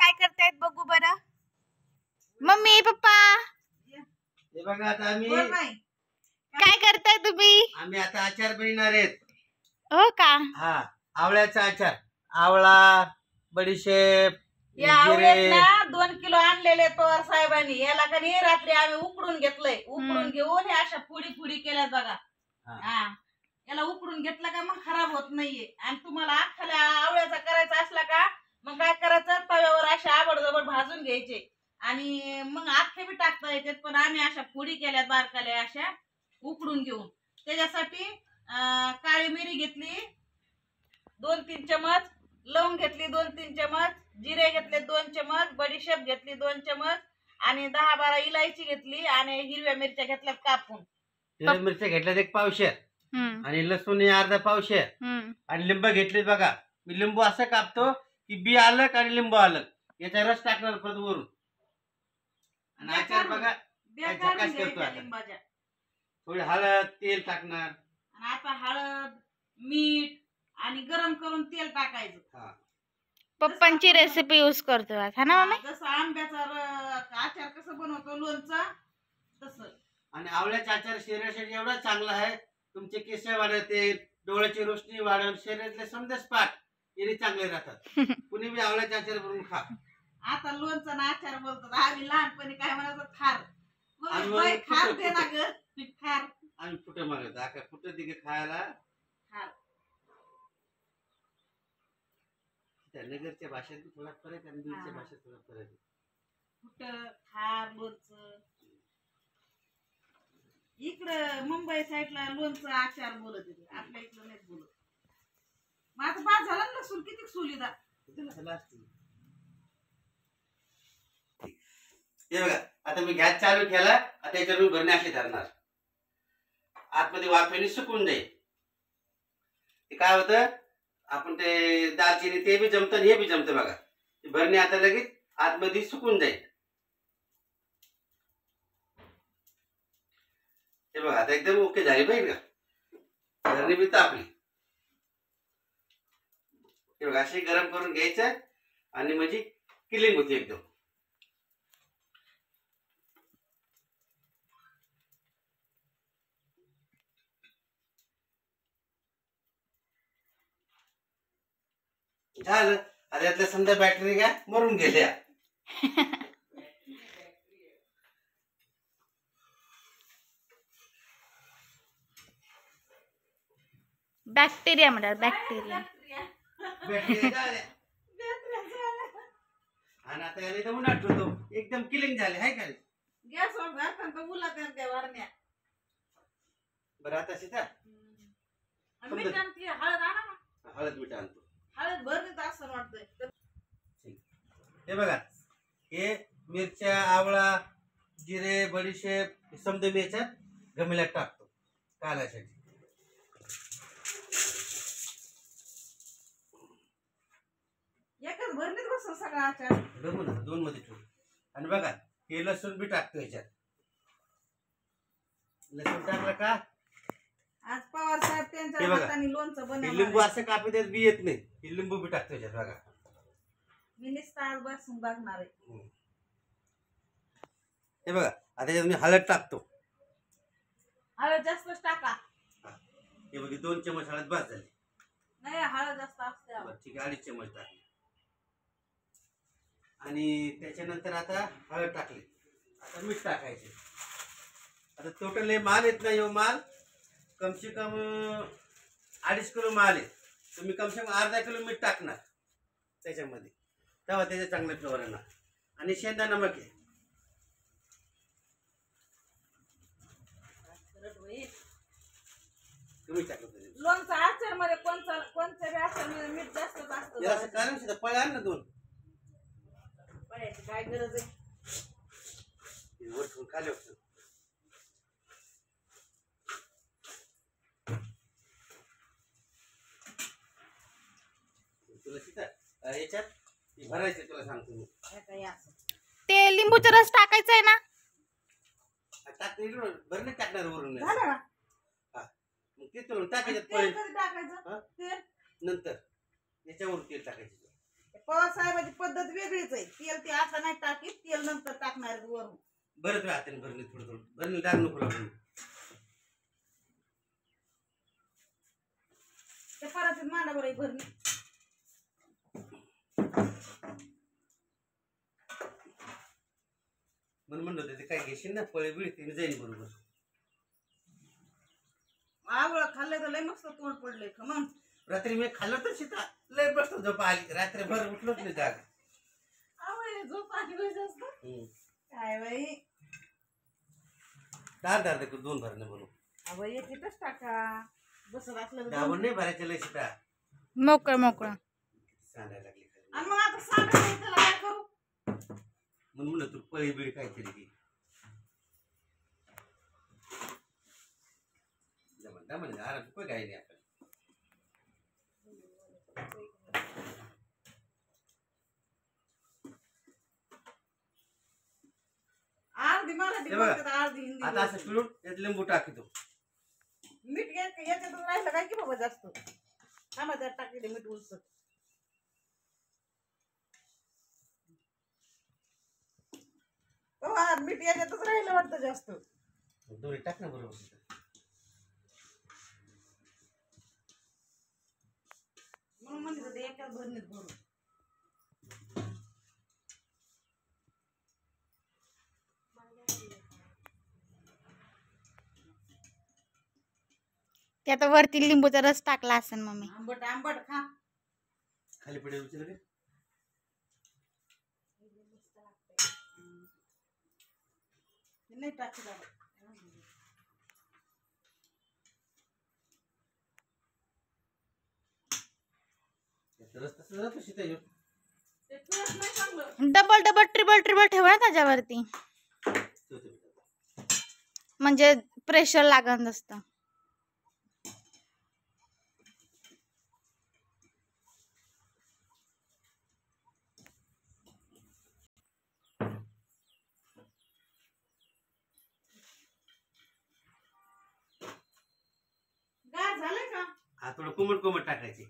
काय करतायत बघू बरं. मम्मी पप्पा हे बघा आता आम्ही काय करताय तुम्ही. आम्ही आता आचार बनवणार आहेत. हो का. हा आवळ्याचा आचार. आवळा बडीशेप या आवळ्यात 2 किलो आणलेले पवार साहेबांनी. याला कधी रात्री आम्ही उकडून घेतलंय. उकडून घेऊन हे अशा पुडी केल्यात बघा. हा याला उकडून घेतला का मग खराब होत नाहीये. आणि तुम्हाला अख्खाल्या आवळ्याचा करायचा असला का मग काय करायचं, तव्यावर अशा आबडजबड भाजून घ्यायचे आणि मग अख्खे बी टाकता येतात. पण आम्ही अशा पुडी केल्यात बारकाल्या अशा उकडून घेऊन. त्याच्यासाठी काळी मिरी घेतली 2-3 चमच, लवंग घेतली 2-3 चमच, जिरे घेतले 2 चमच, बडीशेप घेतली 2 चमच आणि 10-12 इलायची घेतली आणि हिरव्या मिरच्या घेतल्या कापून. हिरव्या मिरच्या घेतल्यात 1 पावशेर आणि लसूण अर्धा पावशेर आणि लिंब घेतले बघा. मी लिंबू असं कापतो की बी अलग आणि लिंबू अलग. याचा रस टाकणार परत वरून. आणि आचार बघा झकास करतो आता. थोडी हळद तेल टाकणार आणि आता हळद मीठ आणि गरम करून तेल टाकायचं. पप्पांची रेसिपी यूज करतो हा ना मम्मी. जसं आंब्याचा आचार कसं बनवतो लोणचं तसं. आणि आवळ्याचा आचार शरीरासाठी एवढा चांगला आहे. तुमचे केस वाढते, डोळ्याची रोशनी वाढवून शरीरातले समजा स्पाट याने चांगले राहतात. कुणी बी आवळ्याचा आचार बनवून खा. आता लोणचं ना आचार बोलतात. आम्ही लहानपणी काय म्हणायचं खार. खार दे ना ग खार. आम्ही कुठे मागत आका कुठे तिथे खायला. नगरच्या भाषेत थोडा फरक आणि बीडच्या भाषेत थोडा फरक आहे. कुठं खार लोणचं. इकडं मुंबई साईडला लोणचं आचार बोलत होते. आपल्या इकडं नाही बोलत. मग आता बाद झाला ना सूल किती सुलिदा. हे बघा आता मी गॅस चालू केला. आता याच्यावरून भरणे असे धरणार. आतमध्ये वाफेने सुकून जाईल. ते काय होतं आपण ते दालचिनी ते बी जमतं हे बी जमतं बघा. ते भरणे आता लगेच आतमध्ये सुकून जाईल. हे बघा आता एकदम ओके झाली पाहिजे का. भरणी बी तापली. हे बघा असे गरम करून घ्यायचं आणि म्हणजे किलिंग होती एकदम. झालं. आता यातल्या समजा बॅटरी काय मरून गेल्या. बॅक्टेरिया म्हणतात बॅक्टेरिया. आणि आता याला इथं उन्हात ठेवतो. एकदम किलिंग झाले आहे का. गॅसवर घालताना उला त्या वरण्या. बरं आता सीता मीठ आणते हळद आणा ना. हळद मीठ आणतो. हळद भरली असं वाटतंय. हे बघा हे मिरच्या आवळा जिरे बडीशेप समजा मी याच्यात गमिल्यात टाकतो कालासाठी. एकच भरणीत बसतो सगळा आचार. बघू ना 2 मध्ये ठेवू. आणि बघा हे लसूण बी टाकतो याच्यात. लसूण टाकलं का आज पवार साहेब त्यांच्या हाताने लोणचं बनवलं. लिंबू असं कापतात बी येत नाही. हे लिंबू बी टाकतो याच्यात बघा. मी नुसतं आज बसून बघणार आहे. हे बघा आता याच्यात मी हळद टाकतो. हळद जास्तच टाका. हे बघा 2 चमच हळद बस झाली. नाही हळद जास्त असते. ठीक आहे 2.5 चमच टाकले. आणि त्याच्यानंतर आता हळद टाकली. आता मीठ टाकायचे. आता टोटल माल येत नाही. माल कम से कम 2.5 किलो माल आहे. तुम्ही कम से कम अर्धा किलो मीठ टाकणार त्याच्यामध्ये. तेव्हा त्याचे चांगलं फ्लेवर येणार. आणि शेंदा नमक आहे. तुम्ही टाकलं लोणचं आचार मध्ये कोणत्या आचार मध्ये मीठ जास्त असतं. कारण सुद्धा पळ्या आण ना 2. पळ्याची काय गरज आहे. वरतून खाली होतं. तुला सीता याच्यात भरायचं तुला सांगतो मी. ते लिंबूचा रस टाकायचा आहे ना. भरणे टाकणार वरून. झालं ना. मग ते तुला टाकायचं तेल कधी टाकायचं. तेल नंतर याच्यावर तेल टाकायचं. पवार साहेबाची पद्धत वेगळीच आहे. तेल ते आता नाही टाकीत, तेल नंतर टाकणार आहेत वरून. बरं तुझ्या हाताने भरणी थोडं थोडं भरणी दाग नको लागून. त्या परातीत मांडा बरं भरणी. म्हणून म्हणलं होतं ते काय घेशील ना पळे बिळ तिने जाईल बरोबर. आवळं खाल्लं तर लय मस्त तोंड पडलंय का मग. रात्री मी खाल्लं तर सीता लय बसतो झोप आली रात्रभर उठलोच नाही जाग. आवळे झोप आली पाहिजे असतं काय बाई. दार दे दोन भरणं बनवू. अगं एकच टाका बसत असलं तर दाबून नाही भरायचं लय सीता. मोकळं मोकळं. सांगायला लागली खाली. आणि मग आता सांगायचं त्याला काय करू. म्हणून म्हणलं तू पळी बिळी काहीतरी ती जमता म्हणजे आराम काही काही नाही आपण. अर्धी मराठी हे बघा. बोलतात, अर्धी हिंदी आता असं बोलतात. पिळून त्यात लिंबू टाकतो. मीठ याच्यातून राहिलं काय की बाबा जास्त थांबा त्यात टाकले मीठ उलसत. मीठ याच्यातच राहिलं वाटतं जास्त. दोन्ही टाक ना बरोबर सीता. म्हणून म्हणलं होतं एकाच भरणीत भरून. ते आता वरती लिंबूचा रस टाकला असेल मम्मी. आंबट आंबट खा. खाली पडे उचल रे. नाही टाकलं बाबा. रस तसं जातो सीता येऊ. ते तुळस नाही चांगलं. डबल डबल ट्रिबल ट्रिबल ठेवा ना त्याच्यावरती, म्हणजे प्रेशर लागत नसतं. गार झालंय का. हा थोडं कोमट कोमट टाकायचे.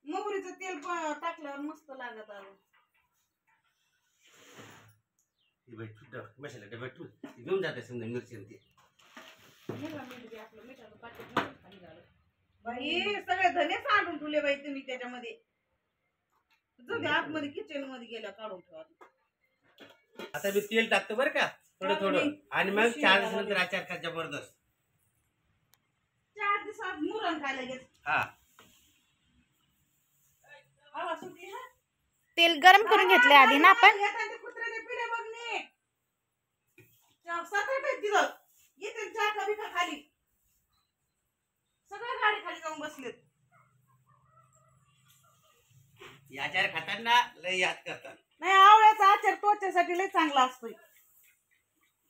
मोहरीचं तेल टाकल्यावर मस्त लागत आलं. ही बाई मसाला डब्यात ठेवून ती घेऊन जाते समजा मिरची आणि ते. आपलं मिठाचं पाकीट नाही खाली झालं. बाई सगळे धने सांडून ठेवले बाई तुम्ही त्याच्यामध्ये. जाऊ दे आतमध्ये किचन मध्ये गेल्या काढून ठेवा. आता मी तेल टाकतो बरं का थोडं थोडं आणि मग 4 दिवसानंतर आचार का जबरदस्त. 4 दिवसात मुरण काय लगेच. हा हवा सुटली ना. तेल गरम करून घेतले आधी ना आपण. कुत्र्याचे पिढे बघणे 7-8 आहेत तिथं. येते चहा बिका खाली सगळ्या गाडी खाली जाऊन बसलेत. आचार खाताना लय याद करतात. नाही आवळ्याचा आचार त्वचेसाठी लय चांगला असतोय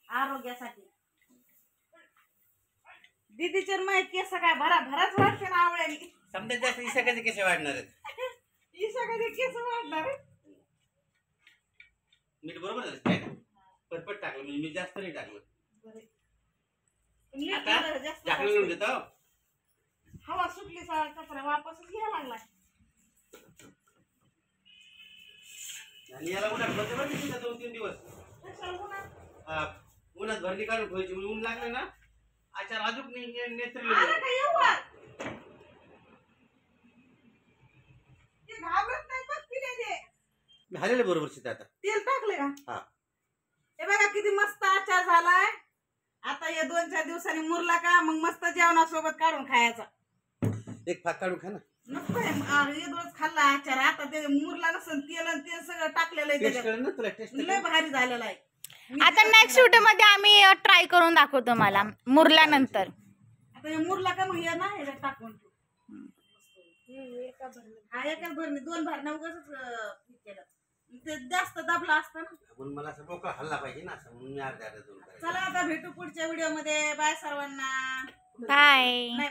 आरोग्यासाठी. दीदीचे माहित केस काय भराच वाटते ना आवळ्याने. समजा जास्त इशाकाचे कसे वाढणार आहेत. सगळे केस वाढणार आहे. मीठ बरोबर झालं काय ना पटपट टाकलं म्हणजे मी जास्त नाही टाकलं. आता झाकण लावून देतो. हवा सुटली सगळा कचरा वापसच घ्यायला लागला. आणि याला उन्हात बसते बरं का 2-3 दिवस. हा उन्हात भरणी काढून ठेवायची म्हणजे ऊन लागलं ना आचार अजून नेत्र झालेलं बरोबर सीता. आता तेल टाकले का. हा हे बघा किती मस्त आचार झालाय. आता या 2-4 दिवसांनी मुरला का मग मस्त जेवणासोबत काढून खायचा. एक फाक काढून खा ना. नको हे रोज खाल्ला आचार. आता ते मुरला नसेल तेल आणि ते सगळं टाकलेलं आहे टेस्ट त्याच्यात. कर ना तुला टेस्ट लय भारी झालेला आहे. आता नेक्स्ट व्हिडिओ मध्ये आम्ही ट्राय करून दाखवतो मला मुरल्यानंतर. आता हे मुरला का मग हे ना हे टाकून ठेव. हा एकाच भरणी 2 भरण्या उगाच केलं ते जास्त दाबला असतं ना. म्हणून मला असं मोकळा हल्ला पाहिजे ना असं म्हणून मी अर्ध्या दोन करायचं. चला आता भेटू पुढच्या व्हिडिओ मध्ये. बाय सर्वांना. बाय. नाही